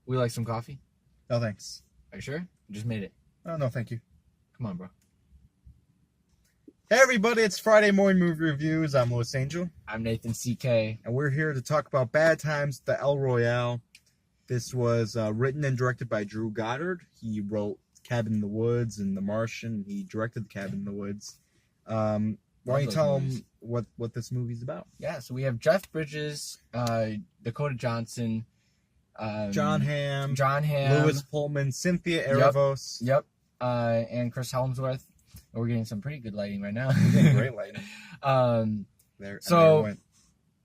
Would you like some coffee? No, thanks. Are you sure? You just made it. Oh, no, thank you. Come on, bro. Hey, everybody, it's Friday Morning Movie Reviews. I'm Louis Angel. I'm Nathan CK. And we're here to talk about Bad Times, the El Royale. This was written and directed by Drew Goddard. He wrote Cabin in the Woods and The Martian. He directed The Cabin in the Woods. Why don't you tell them what this movie's about? Yeah, so we have Jeff Bridges, Dakota Johnson, John Hamm, Louis Pullman, Cynthia Erivo. Yep. And Chris Helmsworth. We're getting some pretty good lighting right now. We're getting great lighting.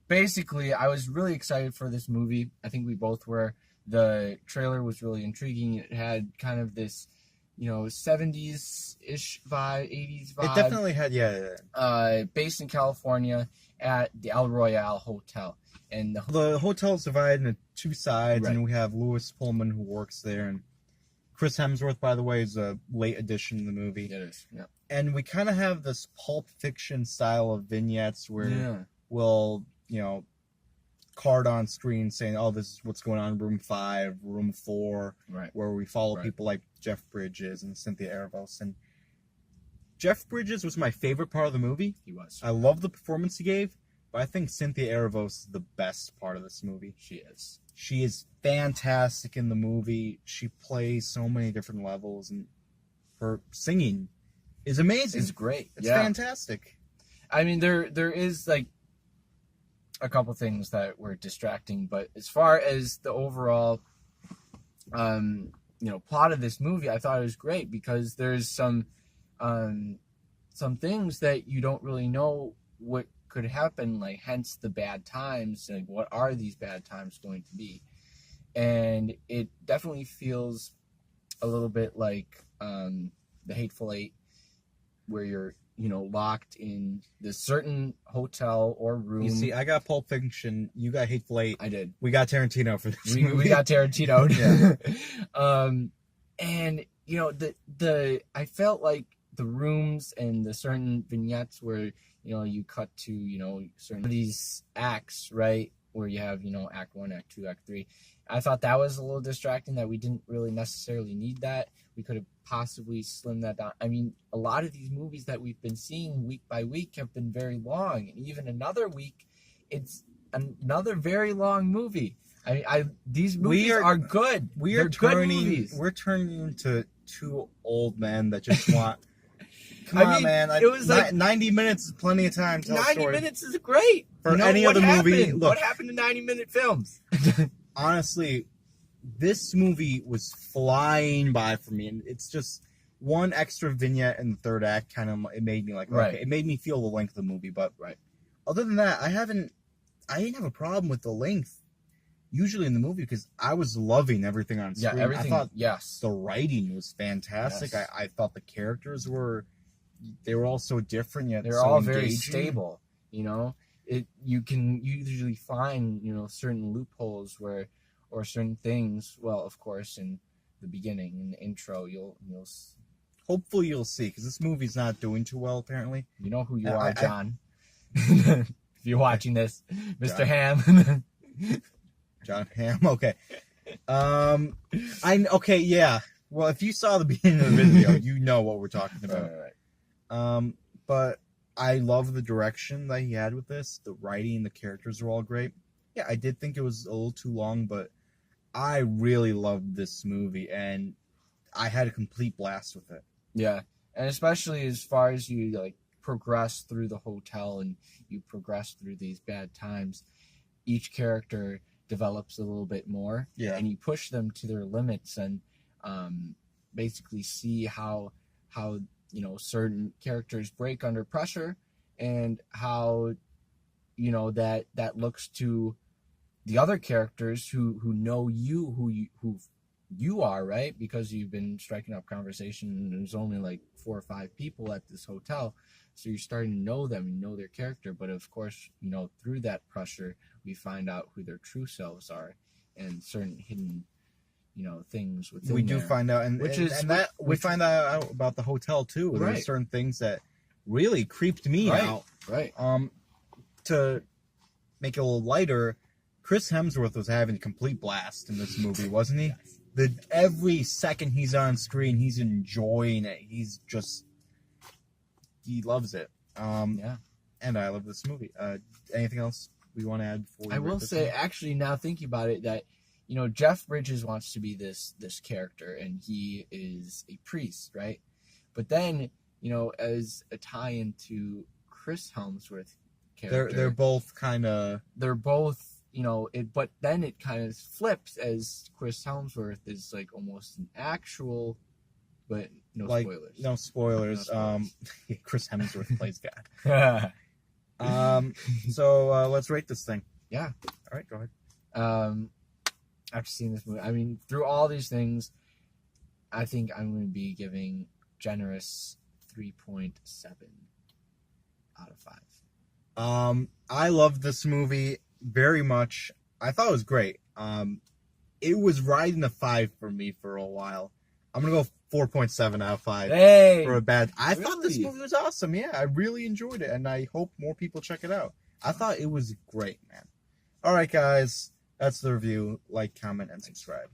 Basically, I was really excited for this movie. I think we both were. The trailer was really intriguing. It had kind of this, 70s-ish vibe, 80s vibe. It definitely had, yeah. Based in California at the El Royale Hotel. And the hotel is divided into two sides, right. And we have Louis Pullman who works there, and Chris Hemsworth, by the way, is a late addition to the movie. It is, yeah. And we kind of have this Pulp Fiction style of vignettes where we'll, card on screen saying, oh, this is what's going on in room 5, room 4, right. Where we follow people like Jeff Bridges and Cynthia Erivo. And Jeff Bridges was my favorite part of the movie. He was. I love the performance he gave, but I think Cynthia Erivo is the best part of this movie. She is. She is fantastic in the movie. She plays so many different levels, and her singing is amazing. It's great. It's fantastic. I mean, there is like a couple things that were distracting, but as far as the overall, plot of this movie, I thought it was great because there's some things that you don't really know what could happen, like hence the bad times. Like, what are these bad times going to be? And it definitely feels a little bit like the Hateful Eight, where you're locked in this certain hotel or room. You see, I got Pulp Fiction. You got Hateful Eight. I did. We got Tarantino for this movie. We got Tarantino. Yeah. And the I felt like the rooms and the certain vignettes where you cut to certain of these acts, right, where you have act 1, act 2, act 3. I thought that was a little distracting, that we didn't really necessarily need that. We could have possibly slimmed that down. I mean, a lot of these movies that we've been seeing week by week have been very long, and even another week, it's another very long movie. These movies are good. They're good movies. We're turning into two old men that just want. Come on, man! It was like 90 minutes is plenty of time to tell a story. 90 minutes is great For any other movie. Look, what happened to 90-minute films? Honestly, this movie was flying by for me, and it's just one extra vignette in the third act. It made me like, okay, it made me feel the length of the movie. But other than that, I didn't have a problem with the length usually in the movie because I was loving everything on screen. Yeah, everything. I thought the writing was fantastic. Yes. I thought the characters were all so different yet they're so all engaging. very stable. You can usually find certain loopholes or certain things. Well, of course, in the beginning, in the intro, you'll hopefully you'll see, because this movie's not doing too well apparently. You know who you are, John. If you're watching this, Mr. Hamm. John Hamm. Okay. Okay. Yeah. Well, if you saw the beginning of the video, you know what we're talking about. Right. But I love the direction that he had with this. The writing, the characters are all great. Yeah, I did think it was a little too long, but I really loved this movie, and I had a complete blast with it. Yeah, and especially as far as you progress through the hotel and you progress through these bad times, each character develops a little bit more. Yeah, and you push them to their limits and basically see how certain characters break under pressure, and how that looks to the other characters who know who you are, right? Because you've been striking up conversation and there's only like 4 or 5 people at this hotel, so you're starting to know them, you know their character. But of course, through that pressure, we find out who their true selves are and certain hidden things within we do find out, we find out about the hotel too. Right. There's certain things that really creeped me out. Right. To make it a little lighter, Chris Hemsworth was having a complete blast in this movie, wasn't he? Every second he's on screen, he's enjoying it. He loves it. Yeah. And I love this movie. Anything else we want to add before we I will say, actually, now thinking about it, that Jeff Bridges wants to be this character, and he is a priest, right? But then, as a tie-in to Chris Helmsworth character, they're both kind of but then it kind of flips, as Chris Helmsworth is like almost an actual, but no spoilers. No spoilers. Chris Hemsworth plays God. So let's rate this thing. Yeah. All right, go ahead. After seeing this movie, I mean, through all these things, I think I'm going to be giving generous 3.7 out of 5. I love this movie very much. I thought it was great. It was right in the 5 for me for a while. I'm gonna go 4.7 out of 5 for a bad. I thought this movie was awesome. Yeah, I really enjoyed it, and I hope more people check it out. I thought it was great, man. All right, guys, that's the review. Like, comment, and subscribe.